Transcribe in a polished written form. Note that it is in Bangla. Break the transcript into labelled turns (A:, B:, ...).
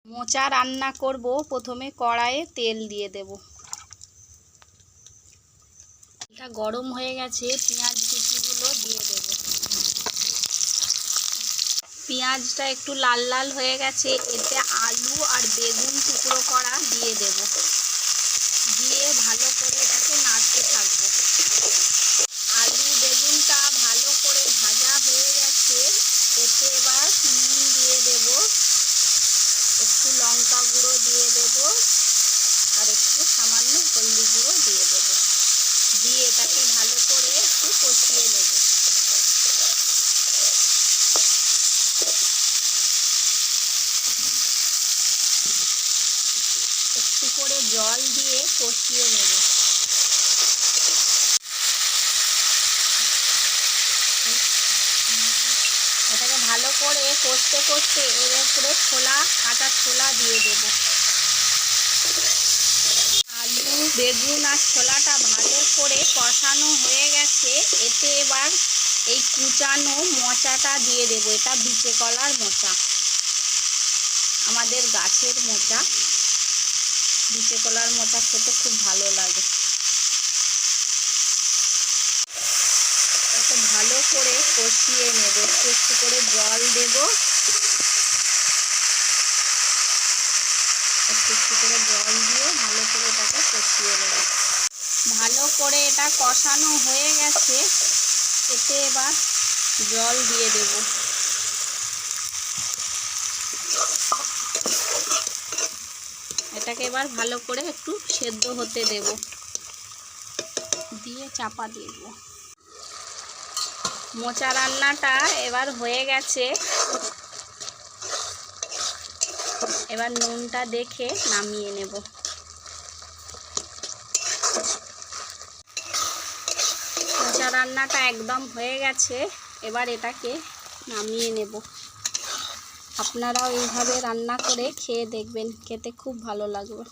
A: মোচা রান্না করব। প্রথমে কড়াইয়ে তেল দিয়ে দেব। এটা গরম হয়ে গেছে, পেঁয়াজ কুচিগুলো দিয়ে দেব। পেঁয়াজটা একটু লাল লাল হয়ে গেছে, এতে আলু আর বেগুন টুকরো করা দিয়ে দেব। দিয়ে ভালো করে এটাকে নাড়তে থাকবো। আলু বেগুনটা ভালো করে ভাজা হয়ে গেছে, এতে এবার নুন দিয়ে দেব, একটু লঙ্কা গুঁড়ো দিয়ে দেব আর একটু সামান্য হলদি গুঁড়ো দিয়ে দেব। দিয়ে এটাকে ভালো করে একটু কষিয়ে নেব। একটু করে জল দিয়ে কষিয়ে নেব। এটাকে ভালো করে কষতে কষতে এর উপরে কাঁচা ছোলা দিয়ে দেব। আলু বেগুন আর ছোলাটা ভালো করে কষানো হয়ে গেছে, এতে এবার এই কুচানো মোচাটা দিয়ে দেব। এটা বিচে কলার মোচা, আমাদের গাছের মোচা। বিচে কলার মোচা খেতে খুব ভালো লাগে। এটাকে ভালো করে কষিয়ে নেব। একটু একটু করে জল দেব, একটু একটু করে জল দিয়ে ভালো করে এটাকে কষিয়ে নেব। ভালো করে এটা কষানো হয়ে গেছে, এতে এবার জল দিয়ে দেব। এটাকে এবার ভালো করে একটু সেদ্ধ হতে দেব, দিয়ে চাপা দিয়ে দেব। মোচা রান্নাটা এবার হয়ে গেছে। এবার নুনটা দেখে নামিয়ে নেব। মোচা রান্নাটা একদম হয়ে গেছে, এবার এটাকে নামিয়ে নেব। আপনারাও এইভাবে রান্না করে খেয়ে দেখবেন, খেতে খুব ভালো লাগবে।